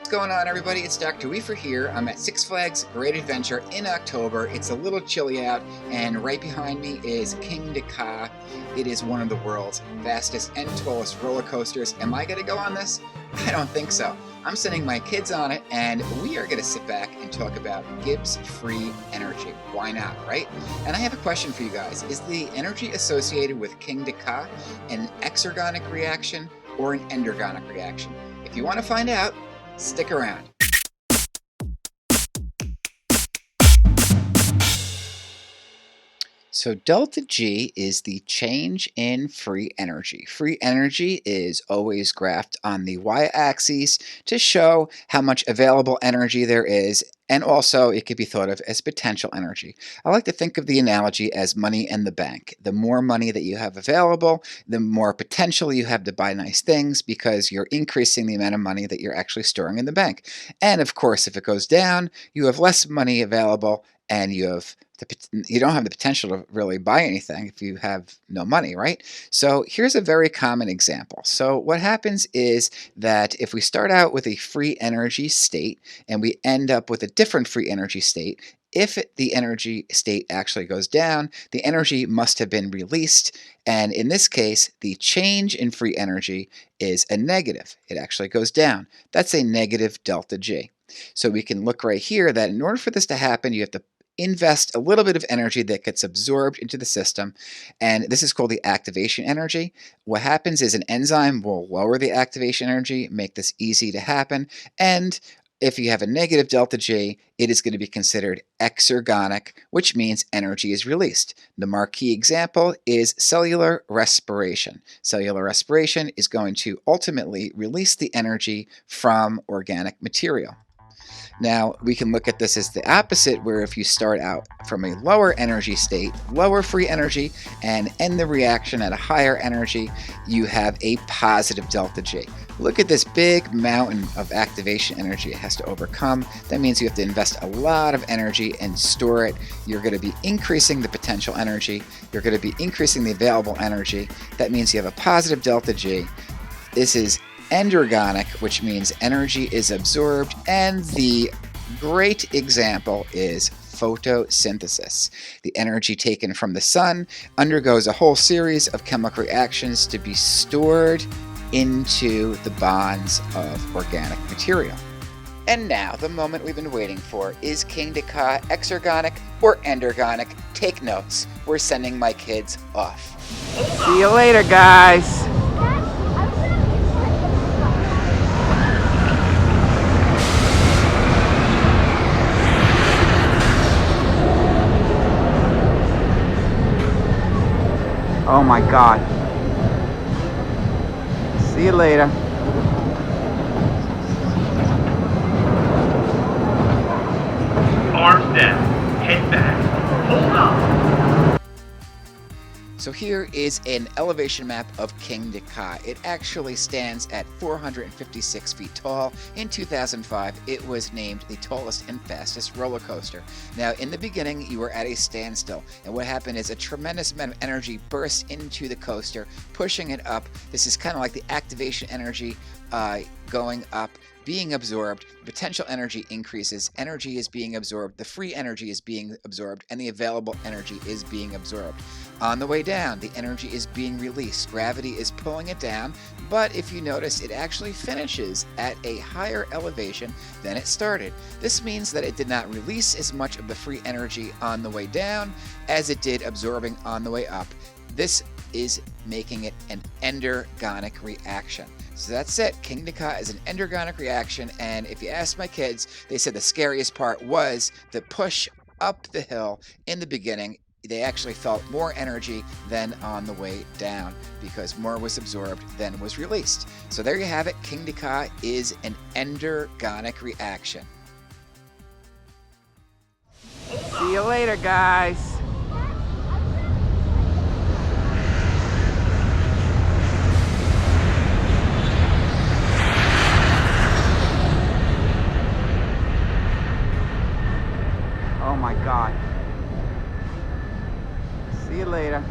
What's going on, everybody? It's Dr. Weaver here. I'm at Six Flags Great Adventure in October. It's a little chilly out, and right behind me is Kingda Ka. It is one of the world's fastest and tallest roller coasters. Am I going to go on this? I don't think so. I'm sending my kids on it, and we are going to sit back and talk about Gibbs free energy. Why not, right? And I have a question for you guys. Is the energy associated with Kingda Ka an exergonic reaction or an endergonic reaction? If you want to find out, stick around. So delta G is the change in free energy. Free energy is always graphed on the y-axis to show how much available energy there is, and also it could be thought of as potential energy. I like to think of the analogy as money in the bank. The more money that you have available, the more potential you have to buy nice things because you're increasing the amount of money that you're actually storing in the bank. And of course, if it goes down, you have less money available and you don't have the potential to really buy anything if you have no money, right? So here's a very common example. So what happens is that if we start out with a free energy state and we end up with a different free energy state, if the energy state actually goes down, the energy must have been released, and in this case, the change in free energy is a negative. It actually goes down. That's a negative delta G. So we can look right here that in order for this to happen, you have to invest a little bit of energy that gets absorbed into the system, and this is called the activation energy. What happens is an enzyme will lower the activation energy, make this easy to happen, and if you have a negative delta G, it is going to be considered exergonic, which means energy is released. The marquee example is cellular respiration. Cellular respiration is going to ultimately release the energy from organic material. Now, we can look at this as the opposite, where if you start out from a lower energy state, lower free energy, and end the reaction at a higher energy, you have a positive delta G. Look at this big mountain of activation energy it has to overcome. That means you have to invest a lot of energy and store it. You're going to be increasing the potential energy. You're going to be increasing the available energy. That means you have a positive delta G. This is Endergonic, which means energy is absorbed, and the great example is photosynthesis. The energy taken from the sun undergoes a whole series of chemical reactions to be stored into the bonds of organic material. And now, the moment we've been waiting for. Is Kingda Ka exergonic or endergonic? Take notes. We're sending my kids off. See you later, guys. Oh my God. See you later. Arms down, head back, hold on. So here is an elevation map of Kingda Ka. It actually stands at 456 feet tall. In 2005, it was named the tallest and fastest roller coaster. Now, in the beginning, you were at a standstill, and what happened is a tremendous amount of energy burst into the coaster, pushing it up. This is kind of like the activation energy going up, being absorbed, potential energy increases, energy is being absorbed, the free energy is being absorbed, and the available energy is being absorbed. On the way down, the energy is being released. Gravity is pulling it down, but if you notice, it actually finishes at a higher elevation than it started. This means that it did not release as much of the free energy on the way down as it did absorbing on the way up. This is making it an endergonic reaction. So that's it. Kingda Ka is an endergonic reaction, and if you ask my kids, they said the scariest part was the push up the hill in the beginning. They actually felt more energy than on the way down because more was absorbed than was released. So there you have it. Kingda Ka is an endergonic reaction. See you later, guys. Oh my God. See you later.